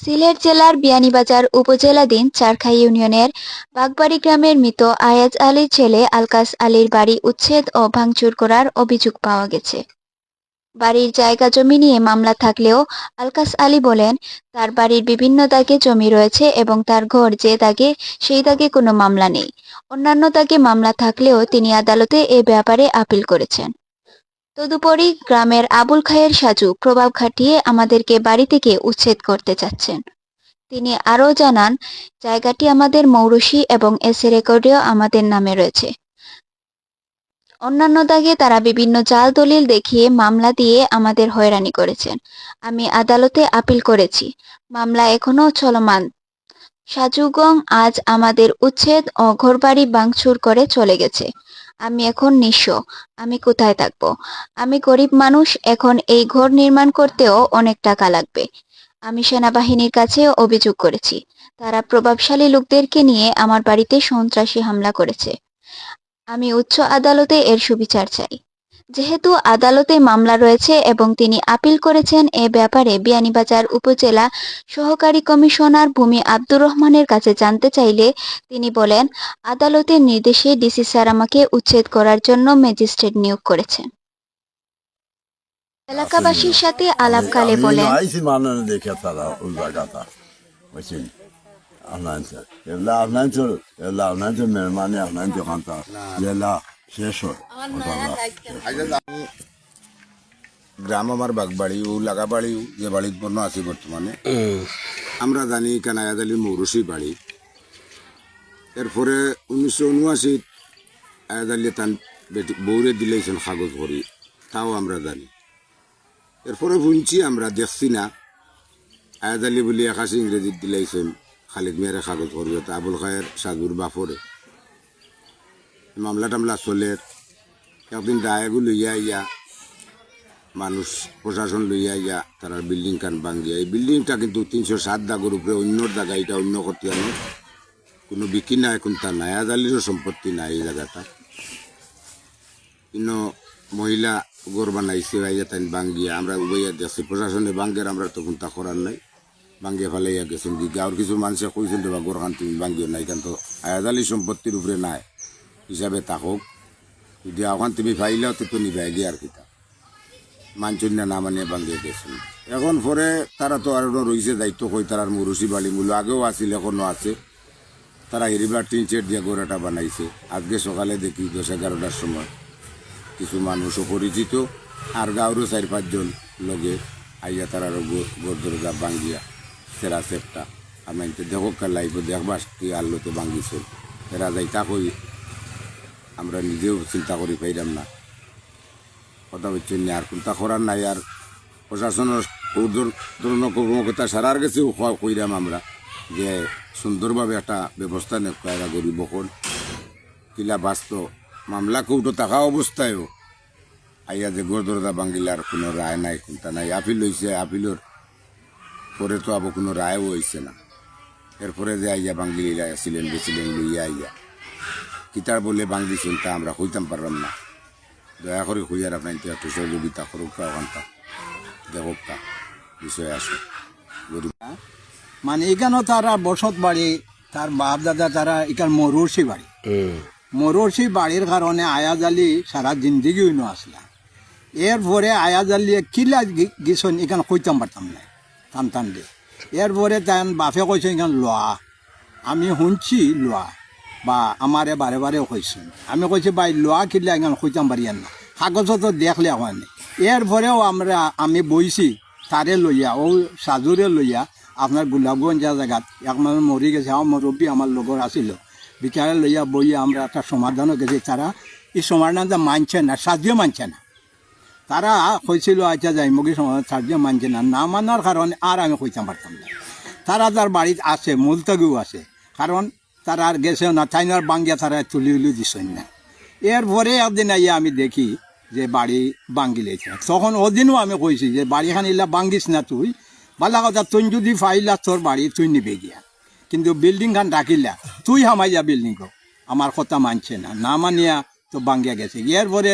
সিলেট জেলার বিয়ানীবাজার উপজেলাধীন চারখাই ইউনিয়নের বাগবাড়ি গ্রামের মৃত আয়াজ আলীর ছেলে আলকাস আলীর বাড়ি উচ্ছেদ ও ভাঙচুর করার অভিযোগ পাওয়া গেছে। বাড়ির জায়গা জমি নিয়ে মামলা থাকলেও আলকাস আলী বলেন, তার বাড়ির বিভিন্ন দাগে জমি রয়েছে এবং তার ঘর যে দাগে সেই দাগে কোনো মামলা নেই। অন্যান্য দাগে মামলা থাকলেও তিনি আদালতে এ ব্যাপারে আপিল করেছেন। তদুপরি গ্রামের আবুল খায়ের সাজু প্রভাব খাটিয়ে আমাদেরকে বাড়ি থেকে উচ্ছেদ করতে চাচ্ছেন। তিনি আরও জানান, জায়গাটি আমাদের মৌরসি এবং এসএ রেকর্ডেও আমাদের নামে রয়েছে। অন্যান্য দাগে তারা বিভিন্ন জাল দলিল দেখিয়ে মামলা দিয়ে আমাদের হয়রানি করেছেন। আমি আদালতে আপিল করেছি, মামলা এখনো চলমান। সাজুগং আজ আমাদের উচ্ছেদ ও ঘরবাড়ি ভাঙচুর করে চলে গেছে। আমি এখন নিঃস্ব, আমি কোথায় থাকব? আমি গরিব মানুষ, এখন এই ঘর নির্মাণ করতেও অনেক টাকা লাগবে। আমি সেনাবাহিনীর কাছে অভিযোগ করেছি, তারা প্রভাবশালী লোকদেরকে নিয়ে আমার বাড়িতে সন্ত্রাসী হামলা করেছে। আমি উচ্চ আদালতে এর সুবিচার চাই। যেহেতু আদালতে মামলা রয়েছে এবং তিনি আপিল করেছেন, এ ব্যাপারে বিয়ানীবাজার উপজেলা সহকারী কমিশনার ভূমি আব্দুর রহমানের কাছে জানতে চাইলে তিনি বলেন, আদালতের নির্দেশে ডিসি স্যার আমাকে উচ্ছেদ করার জন্য ম্যাজিস্ট্রেট নিয়োগ করেছেন। এলাকাবাসীর সাথে আলাপকালে বলেন, গ্রাম আমার বাগবাড়ি ও লাগাবাড়ি যে বাড়িত বন্য আছি বর্তমানে আমরা জানি কানায়াদ আলী মৌরসি বাড়ি। এরপরে 1979 আয়াদ আলী তান বেটি বৌরে দিলেছেন কাগজ করি, তাও আমরা জানি। এরপরে শুনছি আমরা দেখছি না আয়াদ আলী বলি একাশি ইংরেজিত দিলেছেন খালিদ মিয়ারে কাগজ করি, আবুল খায়ের সাজুর বাপরে মামলা টামলা চলে। একদিন ডায়েগু লইয়া ইয়া মানুষ প্রশাসন লইয়া ইয়া তারা বিল্ডিং কান ভাঙ্গিয়া, এই বিল্ডিংটা কিন্তু 307 দাগের উপরে অন্য জায়গা, এটা অন্য খতিয়ানো, কোনো বিক্রি নাই, কোনটা নাই, আদালিরও সম্পত্তি নাই এই জায়গাটা। কিন্তু মহিলা গড় বানাইছে আইয়া তাই ভাঙ্গিয়া আমরা উবাইয়া দেখছি, প্রশাসনে ভাঙ্গের আমরা তো কোনটা করার নাই, ভাঙ্গিয়া ফেলাইয়া গেছেন। গাঁর কিছু মানুষে কইছেন বা গড় খান তুমি ভাঙ্গিও নাই, কারণ তো আয়াদালি সম্পত্তির উপরে নাই হিসাবে থাকুক, যদি ওখান তুমি ফাইলেও তো নিবাই গিয়ে আর কিতা মানছেন না, না মানিয়ে ভাঙ্গিয়ে গেছেন। এখন পরে তারা তো আরো রয়েছে দায়িত্ব কই, তার মুরুসি বাড়ি মূল্য আগেও আছিল এখনো আছে, তারা হেরিবার টিন চেট দিয়ে গোড়াটা বানাইছে। আজকে সকালে দেখি 10-11টার সময় কিছু মানুষও পরিচিত আর গাঁরও 4-5 জন লগে আইয়া তারা গোর দরজা ভাঙ্গিয়া সেরা সেপটা আমি দেখো লাইব দেখবার কি আল্লোতে ভাঙ্গিছে। এরা যাইতা কই আমরা নিজেও চিন্তা করি পাইলাম না, কথা বলছেন আর কোনটা করার নাই। আর প্রশাসনের ধরনের কর্মকর্তা সারার কাছেও কইরাম আমরা যে সুন্দরভাবে একটা ব্যবস্থা নেওয়া গরিব কোন কিলা বাস্তব মামলা কৌটো থাকা অবস্থায়ও আইয়া যে গোর দরজা ভাঙ্গিলার কোনো রায় নাই, কোনটা নাই। আপিল হয়েছে, আপিলের পরে তো আবার কোনো রায়ও হয়েছে না। এরপরে যে আইয়া ভাঙ্গিলা ছিলেন বেছিলেন লইয়া আইয়া কিতার বলে ভাঙ্গিছেন তা আমরা হইতাম পারলাম না। দয়া করে হইয়ার আপনার একটু সহযোগিতা করুক, ওখানটা দেখুক বিষয় আসে গরিব মানে এখানেও তারা বসত বাড়ি, তার বাপ দাদা তারা এখান মরুরসি বাড়ি, মরুরসি বাড়ির কারণে আয়াজ আলী সারা জিন্দিগি হইনো আসলা। এরপরে আয়াজ আলী কিলা গেছেন এখানে কইতাম পারতাম না টান টান দিয়ে। এরপরে তাই বাপে কইছে এখান লোয়া, আমি শুনছি লোয়া বা আমারে বারে বারে কইছেন, আমি কইছি ভাই লোয়া কিলা এখানে কইতাম পারিয়ান না, কাগজও তো দেখলে হয়নি। এরপরেও আমি বইছি তারে লইয়া ও সাজুরে লইয়া আপনার গোলাপগঞ্জ জায়গাত এক মানুষ মরি গেছে, আমার মুরব্বী আমার লগর আসিল, বিচারে লইয়া বইয়া আমরা একটা সমাধানও গেছি। তারা এই সমাধানটা মানছে না, সাহায্য মানছে না। তারা কইছিল আচ্ছা যাই মুগি সমাধান, সাহায্য মানছে না, না মানার কারণে আর আমি কইতাম পারতাম না। তারা তার বাড়িতে আছে, মুলতগিও আছে, কারণ তারা আর গেছেও না, চাইনার বাঙ্গিয়া তারা তুলি উলি দিছেন না। এরপরে একদিন আইয়া আমি দেখি যে বাড়ি ভাঙ্গি লেছে। তখন ওদিনও আমি কইছি যে বাড়িখান ইলা ভাঙ্গিস না তুই, ভালো কথা, তুই যদি ফাইলা তোর বাড়ি তুই নিবে গিয়া, কিন্তু বিল্ডিং খান ডাকিলা তুই হামাই যা বিল্ডিং আমার কথা মানছে না, না মানিয়া তো ভাঙ্গিয়া গেছে। এরপরে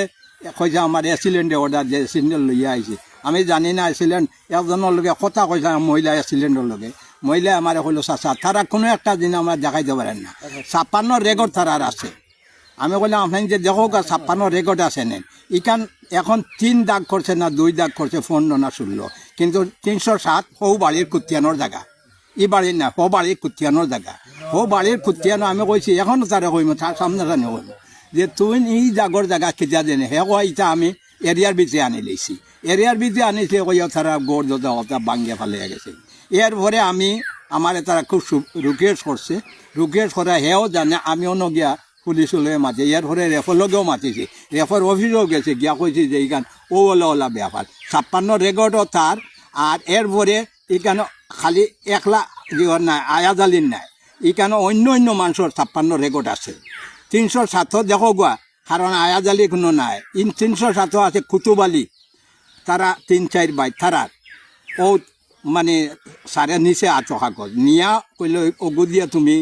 কইছে আমার অ্যাক্সিডেন্টে অর্ডার যে অ্যাক্সিডেন্ট লইয়া আইছে, আমি জানি না অ্যাক্সিডেন্ট একজনের লগে কথা কইছে মহিলা অ্যাক্সিডেন্টের লগে, মহিলা আমার হইলো চাচা তারা কোনো একটা দিন আমরা দেখাইতে পারেন না 56 রেকর্ড তারার আছে আমি বললাম আপনি যে দেখো 56 রেকর্ড আছে নেন ইখান এখন 3 দাগ করছে না 2 দাগ করছে 15 না 16 কিন্তু 307 হৌ বাড়ির কুতিয়ানোর জায়গা ই বাড়ির না হৌ বাড়ির কুতিয়ানোর জায়গা হৌ বাড়ির কুতিয়ানো আমি কইছি এখন তারা কইম তার সামনে জানি কইম যে তুই এই জাগর জায়গা কেতিয়া দেনে হে কয় ইটা আমি এরিয়ার ভিতরে আনি লইছি এরিয়ার ভিতরে আনিছে কইয়া তারা গোড় দোতা ভাঙ্গিয়া ফেলে গেছে এরপরে আমি আমার তারা খুব রিকোয়েস্ট করছে রিকোয়েস্ট করা হেও জানে আমিও নগিয়া পুলিশ লয়ে মাতি এরপরে রেফর লগেও মাতিছি রেফর অফিসেও গেছে গিয়া কইছি যে এইখান ও ওলা ব্যাপার 56 রেকর্ডও তার আর এরপরে এখানে খালি একলা জীবন নাই আয়াজ আলীর নাই এখানে অন্য অন্য মানুষের 56 রেকর্ড আছে 307 দেখো গোয়া কারণ আয়াজ আলী কোনো নাই 307 আছে কুতুব আলী তারা 3-4 ভাই তারার ও মানে সারে নিচে আতো কাগজ নিয়া কইলে ওগু দিয়া তুমি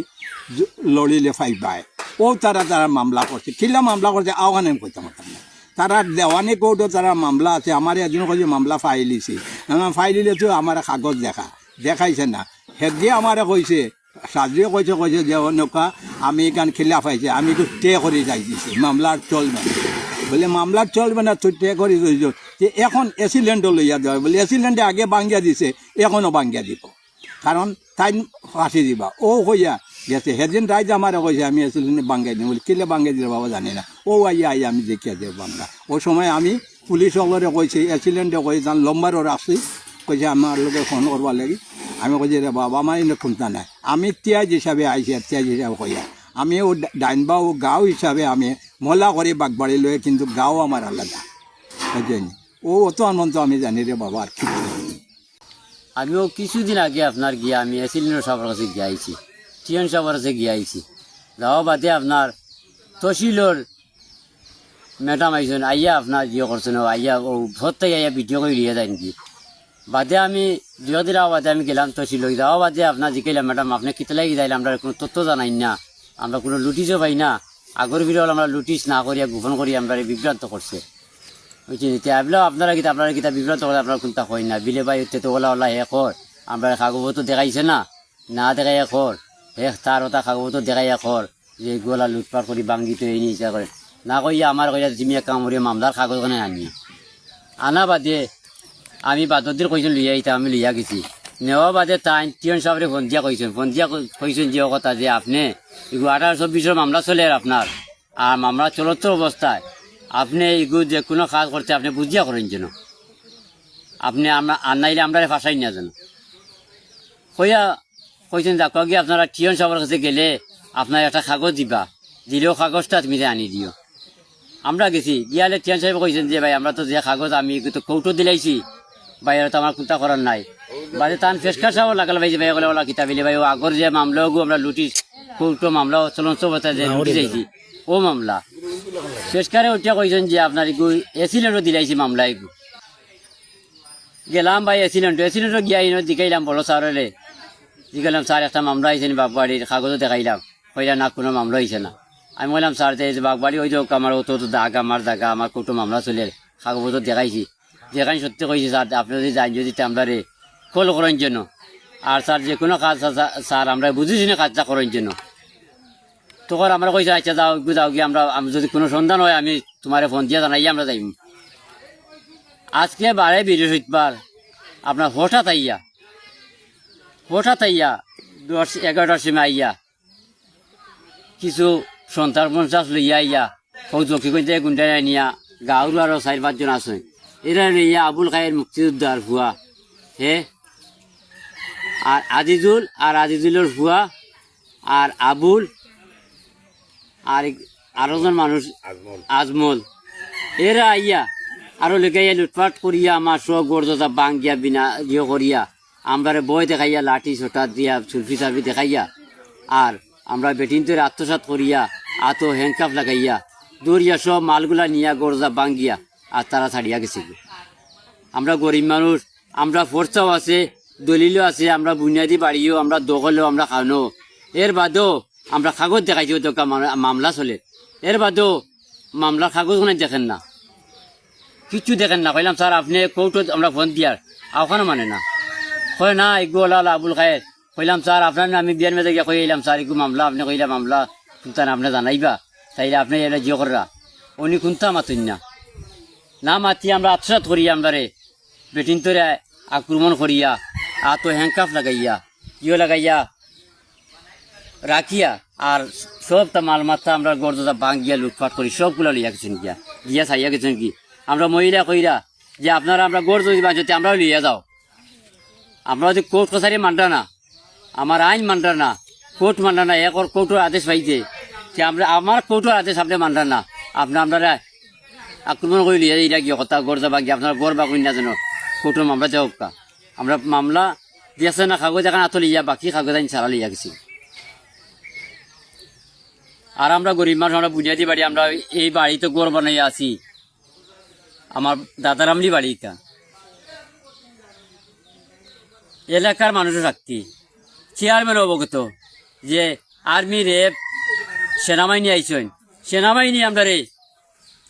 লড়িলে ফাইবাই ও তারা মামলা করছে কিলা মামলা করছে আওয়ানে কইতাম না তারা দেওয়ানি কোর্টও তারা মামলা আছে আমার একজন কইছে মামলা ফাইলিছি ফাইলিলে তো আমার কাগজ দেখাইছে না হেদি আমার কইছে সাজিয়ে কইছে যে নৌকা আমি এখান খিলা পাইছে আমি একটু টে করে যাই দিছি মামলার চলবে না বলে মামলার চলবে না তুই টে করে দিয়েছ যে এখন এসিলেন্টও লইয়া দেওয়া বলে এসিলেন্টে আগে বাঙ্গিয়া দিছে এখনও বাঙ্গিয়া দিব কারণ তাই ফাঁসি দিবা ও কইয়া গেছে সেদিন রাইজ আমার কইছে আমি এসিলেন্টে বাঙ্গাই দিই বলে কিলে বাঙ্গাই দিলে বাবা জানি না ও আইয়া আমি দেখিয়া দেব বাঙ্গা ও সময় আমি পুলিশ সকলে কইছে এসিলেন্টে কই যান লম্বারও রাখছি কইছে আমার লোকে ফোন করবার লাগি আমি কইছি রে বাবা আমার এনে খুঁজতা নাই আমি তিয়াজ হিসাবে আইছি তিয়াজ হিসাবে কইয়া আমি ও ডাইনবা ও গাঁও হিসাবে আমি মলা করে বাগবাড়ি লয়ে কিন্তু গাঁও আমার আলাদা বুঝলেন ও অত আনন্দ আমি জানি রে বাবা আর কি আমিও কিছুদিন আগে আপনার গিয়া আমি এসিলিন্ডার সাহেবের কাছে গিয়াইছি টিএন সাহেবের কাছে গিয়াইছি যাওয়া বাদে আপনার তহসিলর ম্যাডাম আইসেন আইয়া আপনার ইয়ে করছেন আইয়া ও ভোরতে আইয়া ভিডিও করে লিয়ে যায় নাকি বাদে আমি দুদিন বাদে আমি গেলাম তহসিল যাওয়া বাদে আপনার জিকাইলাম ম্যাডাম আপনি কিতে লাগি যাইলে আমরা কোনো তথ্য জানাই না আমরা কোনো লুটিসও পাই না আগর ভিডিও আমরা লুটিস না করিয়া গোপন করি আমরা বিভ্রান্ত করছে বুঝছি এগুলো আপনারা কিতা বিভ্রান্ত করে আপনার কোনটা হয় না বিলে বাই হচ্ছে তো ওলা হে কর আমরা কাগজ দেখাইছে না দেখাই কর হে তার ওটা কাগজ দেখাই কর যে গোলা লুটপাট করি বাঙ্গি তো এই নিয়ে ইচ্ছা করে না কইয়া আমার কইয়া জিমিয়া কামড়িয়ে মামলার কাগজ কানে আনি আনা বাদে আমি বাদদিন কইছেন লইয়া আইতা আমি লইয়া গেছি নেওয়া বাদে তাই টিয়ন সাহেবরে ফোন দিয়া কইছেন যে কথা যে আপনি এগুলো 18-24 মামলা চলে আপনার আর মামলা চলতো অবস্থায় আপনি এগুলো যে কোনো কাজ করতে আপনি বুঝিয়া করেন যেন আপনি আমরা আনাইলে আমরা ফাঁসাই না যেন কইছেন দেখো গিয়ে আপনারা টিয়ন সাহেবের কাছে গেলে আপনার একটা কাগজ দিবা দিলেও কাগজটা তুমি আনি দিও আমরা গেছি গিয়ালে টিয়ন সাহেব কইছেন যে ভাই আমরা তো যে কাগজ আমি তো কৌটো দিলাইছি বাইরে তো আমার কোনটা করার নাই বাজে তান ফেসকার সাহেব লাগাল ভাই যে ভাই বলে ওলা কিতাব ভাই ও আগর যে মামলাও আমরা লুটি কৌটো মামলা চলন অবস্থায় যে লুটি যাইছি ও মামলা ফেসকারে উঠিয়া কইছেন যে আপনার এগু এসিলেন্টও দিলাইছি মামলা এগু গেলাম ভাই এসিলেন্টও গিয়া দিকাইলাম বড় স্যারের জিগাইলাম স্যার একটা মামলা হয়েছে নি বাগবাড়ির কাগজও দেখাইলাম কইলা না কোনো মামলা হয়েছে না আমি বললাম স্যার যে বাগবাড়ি ওই যোগ আমার অত দাগ আমার কৌটো মামলা চলে কাগজও দেখাইছি যেখানে সত্যি কইছি স্যার আপনি যদি যান যদি আমরা কল করেন জন্য আর স্যার যে কোনো কাজ স্যার আমরা বুঝেছি না কাজটা করেন জন্য তখন আমরা কইছি আচ্ছা যাও গিয়ে আমরা যদি কোনো সন্ধান হয় আমি তোমার ফোন দিয়ে জানাই আমরা যাইম আজকে 12 বৃহস্পতিবার আপনার হঠাৎ আইয়া 10-11টার সময় আইয়া কিছু সন্তান পঞ্চাশ লইয়া আইয়া চকি কইতে গুন্ডা নিয়া গাঁৱৰ আরো 4-5 জন আছে এরা নিয়া আবুল খায়ের মুক্তিযোদ্ধার ভুয়া হে আর আজিজুলের ভুয়া আর আবুল আর আরোজন মানুষ আজমল এরা আইয়া আরো লেগাইয়া লুটপাট করিয়া আমার সব গর্জতা বাঙ্গিয়া বিনা ইয়ে করিয়া আমরা বই দেখাইয়া লাঠি ছোটা দিয়া সুলফি সার্ফি দেখাইয়া আর আমরা বেটিনদের আত্মসাৎ করিয়া আতো হ্যান্ডকাপ লাগাইয়া দৌড়িয়া সব মালগুলা নিয়া গরজা বাঙ্গিয়া আর তারা ছাড়িয়া গেছে আমরা গরিব মানুষ আমরা ফোর্সাও আছে দলিলও আছে আমরা বুনিয়াদি বাড়িও আমরা দখলেও আমরা খানো এর বাদেও আমরা কাগজ দেখাইছি তো মামলা চলে এর বাদেও মামলার কাগজ কোনো দেখেন না কিচ্ছু দেখেন না কইলাম স্যার আপনি কৌটো আমরা ফোন দিয়ার ওখানে মানে না হয় না এগুলো আবুল খায়ের কইলাম স্যার আপনার আমি বিয়ার মেজে গিয়া কইলাম স্যার একটু মামলা আপনি কইলা মামলা সুলতান আপনি জানাইবা তাইলে আপনি এটা জিও কররা উনি কোনটা মাতুন না মাতি আমরা আত্মসাত করি আমরা রে বেটিন তোরে আক্রমণ করিয়া তো হ্যাংকাফ লাগাইয়া ইয়ে লাগাইয়া রাখিয়া আর সবটা মাল মাথা আমরা গর্দা ভাঙ্গিয়া লুটপাট করি সবগুলো লিয়া গেছেন গিয়া চাইয়া গেছেন কি আমরা মহিলা কইরা যে আপনারা আমরা গড় যদি বাঁচতে আমরাও লিয়া যাও আমরা যদি কোর্ট কছারি মানটা না আমার আইন মানটা না কোর্ট মানটা না একর কোর্টের আদেশ পাইছে যে আমরা আমার কোর্টের আদেশ আপনি মানটা না আপনারা আক্রমণ করে লিয়া এটা কি কথা গড় বাকি আপনারা গড় বা কই না যেন কোর্টের মামলা যাও আমরা মামলা দিয়েছে না কাগজ এখন আতো লিয়া বাকি কাগজ আইন ছাড়া লিয়া গেছি আর আমরা গরিব মানুষ আমরা বুঝাইতে পারি আমরা এই বাড়িতে গড় বানাই আছি আমার দাদারামলি বাড়িটা এলাকার মানুষের শক্তি চেয়ারম্যান অবগত যে আর্মি রেপ সেনাবাহিনী আইসন সেনাবাহিনী আমরা রে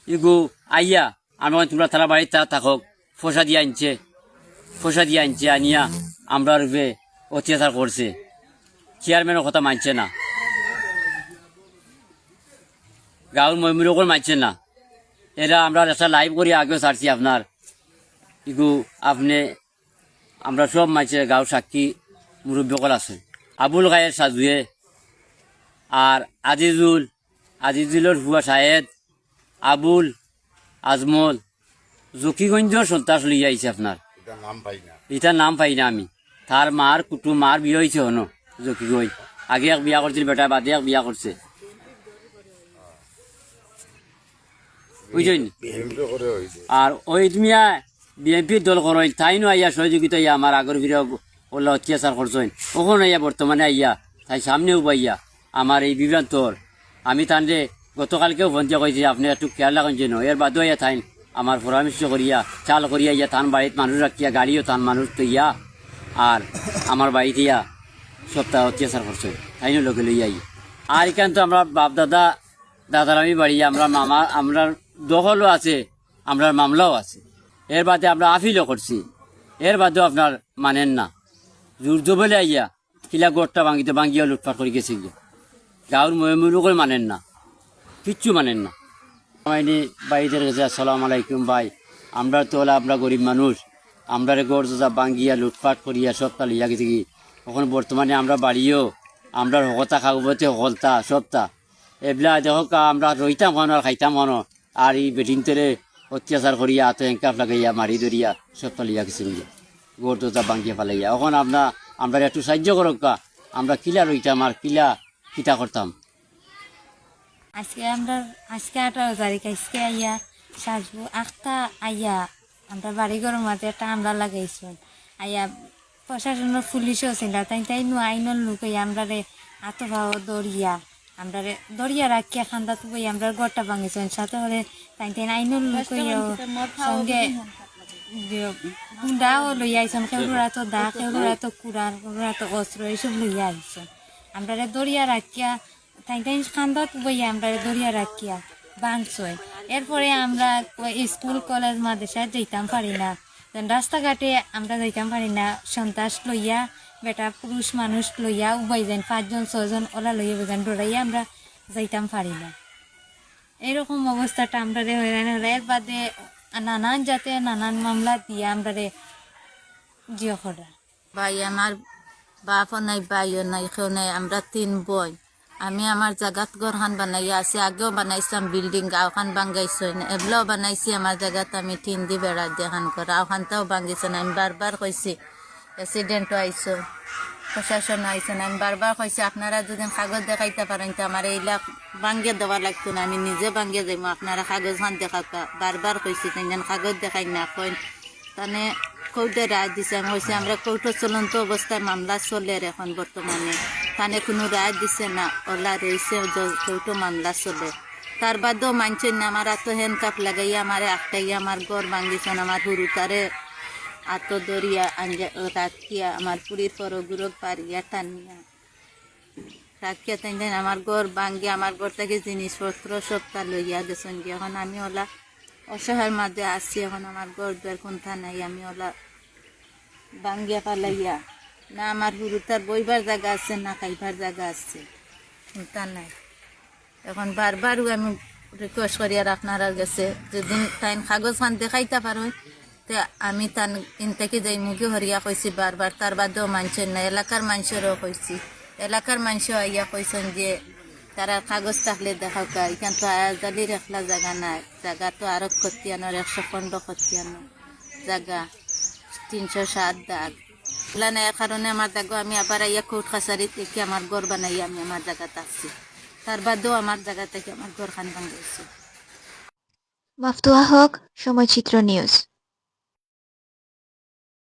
ইগু আইয়া আমরা তোমরা তারা বাড়িতে তারা থাকক ফসা দিয়ে আনছে আনিয়া আমরা রূপে অত্যাচার করছে চেয়ারম্যানের কথা মানছে না গাঁর ময়মূরকর মানছে না এরা আমরা একটা লাইভ করি আগেও ছাড়ছি আপনার ইগু আপনি আমরা সব মানছে গাঁর সাক্ষী মুরব্বীকল আছে আবুল গায়ের সাজুয়ে আর আজিজুলের হুয়া শাহেদ আবুল আজমল জকিগঞ্জর সন্ত্রাস লইয়া আইছে আপনার এটার নাম পাই না আমি তার মার কুটুম মার বিয়ে হয়েছে হন জকিগঞ্জ আগে এক বিয়া করছিল বেটা বাদে এক বিয়া করছে বুঝছেন আর ওই তুমি বিএনপির দল করেন তাই নো আইয়া সহযোগিতা ইয়া আমার আগর ফিরে ওলা অত্যাচার করছেন ওখানে আইয়া বর্তমানে আইয়া তাই সামনেও পাইয়া আমার এই বিভ্রান্তর আমি তানরে গতকালকেও ভন্তিয়া কইছি আপনি একটু খেয়াল রাখেন যেন এর বাদও আইয়া থাইন আমার পরামর্শ করিয়া চাল করিয়া ইয়া তান বাড়িতে মানুষ রাখিয়া গাড়িও তান মানুষ তো ইয়া আর আমার বাড়িতে ইয়া সপ্তাহ অত্যাচার করছে তাই নো লোকে লইয়া আর এখান তো আমরা বাপ দাদারামি বাড়ি আমরা মামা আমরা দখলও আছে আমরা মামলাও আছে এর বাদে আমরা আপিলও করছি এর বাদেও আপনার মানেন না জোর বলে আইয়া কিলা গোটটা ভাঙ্গিয়া লুটপাট করে গেছে গিয়া গাঁর ময়মূলকও মানেন না কিচ্ছু মানেন না আমি বাইদের কাছে আসসালামু আলাইকুম ভাই আমরা তো হলে আমরা গরিব মানুষ আমরা গড় যা ভাঙ্গিয়া লুটপাট করিয়া সবটা লিয়া গেছে কি এখন বর্তমানে আমরা বাড়িও আমরা হকতা খাগবতে হকলতা সবটা এগুলা দেখো আমরা রইতাম খানো আর খাইতাম খানো আর এই বেটিনতরে অত্যাচার করিয়া আত এঙ্কাপ লাগাইয়া মারি ধরিয়া সবটা লিয়া গেছে গড় দোজা ভাঙ্গিয়া ফেলাইয়া এখন আমরা একটু সাহায্য করক আমরা কিলা রইতাম আর কিতা করতাম আজকে 18 তারিখ আজকে আইয়া সাজবো আখটা আইয়া আমরা বাড়িঘরের মাঝে একটা আমরা লাগাইছো আইয়া প্রশাসনের পুলিশও ছিল তাই নো আইনের লোক আমরা রে আতভাও দরিয়া রাখিয়া খান্দা তো আমরা গড়টা ভাঙিছেন সাথে হলে তাই আইনের লোক সঙ্গে গুন্ডাও লইয়া আইসন কেউরা তো দা কেউরা তো কুড়ার কেউরা তো অস্ত্র এইসব লইয়া আইসন আমরা দরিয়া রাখিয়া তাই খান্দা তো আমরা দরিয়া রাখিয়া ভাঙছই এরপরে আমরা স্কুল কলেজ মাদ্রাসায় যেতাম পারি না রাস্তাঘাটে আমরা যাইতাম পারি না সন্ত্রাস লইয়া বেটা পুরুষ মানুষ লইয়া উভয় যেন 5 জন 6 জন ওলা লইয়া বেজান ডরাইয়া আমরা যাইতাম পারি না এরকম অবস্থাটা আমরা হইরান হলে এর বাদে নানান মামলা দিয়ে আমরা জিও করা ভাই আমার বাপও নাই ভাইও নাই কেউ নাই আমরা 3 বোন আমি আমার জায়গাত ঘরখান বানাইয়া আছি আগেও বানাইছিলাম বিল্ডিং গাঁওখান ভাঙ্গাইছো এগুলাও বানাইছি আমার জায়গাত আমি 3 দি বেড়া দেখান করা ওখানটাও ভাঙ্গিছে আমি বারবার কইছি প্রেসিডেন্টও আইসো প্রশাসন আইসেন আমি বারবার কইছি আপনারা যদি কাগজ দেখাইতে পারেন তো আমার এইলা ভাঙ্গিয়ে দেওয়া লাগতো না আমি নিজে ভাঙ্গিয়ে যাইমো আপনারা কাগজ খান দেখা বারবার কইছি তাই কাগজ দেখাই না কইন তানে কোর্টে রায় দিছে আমি কইছি আমরা কোর্টে চলন্ত অবস্থায় মামলা চলে এখন বর্তমানে তানে কোনো রায় দিছে না ওলা রয়েছে কোর্টে মামলা চলে তার বাদেও মানছেন না আমার এত হ্যান্ডকাপ লাগাইয়া আমার একটাইয়া আমার ঘর ভাঙ্গিছেন আমার হুরু তারে আত দরিয়া রাখিয়া আমার পুরীর পরগুরক পারিয়া টানিয়া রাখিয়া তাই আমার ঘর ভাঙ্গিয়া আমার ঘর থেকে জিনিসপত্র সবটা লইয়া গেছেন গিয়ে এখন আমি ওলা অসহায়ের মাঝে আসছি এখন আমার ঘর দুয়ার কোনটা নাই আমি ওলা ভাঙ্গিয়া পালাইয়া না আমার হুরুতার বইবার জায়গা আছে না খাইবার জায়গা আছে চিন্তা নাই। এখন বারবারও আমি রিকোয়েস্ট করি আর আপনারা গেছে যেদিন তাই কাগজ খান দেখাইতে পারো তে আমি তান ইনতাকে যাই মুখে হরিয়া কইছি বারবার, তার বাদেও মানুষের না এলাকার মানুষেরও কইছি। এলাকার মানুষও আইয়া কইছেন যে তারা কাগজ থাকলে দেখাও কা, এখান তো আয়াজালির একলা জায়গা নাই, জায়গা তো আরো খতিয়ানোর 115 খতিয়ানো জায়গা 307 দাগ এগুলা নাই কারণে আমার জায়গা আমি আবার আইয়া কোর্ট কাছারি থেকে আমার ঘর বানাই আমি আমার জায়গাতে আসছি। তার বাদেও আমার জায়গা থেকে আমার ঘর খান ভাঙাইছে। মাফতুহা হক, সময়চিত্র নিউজ।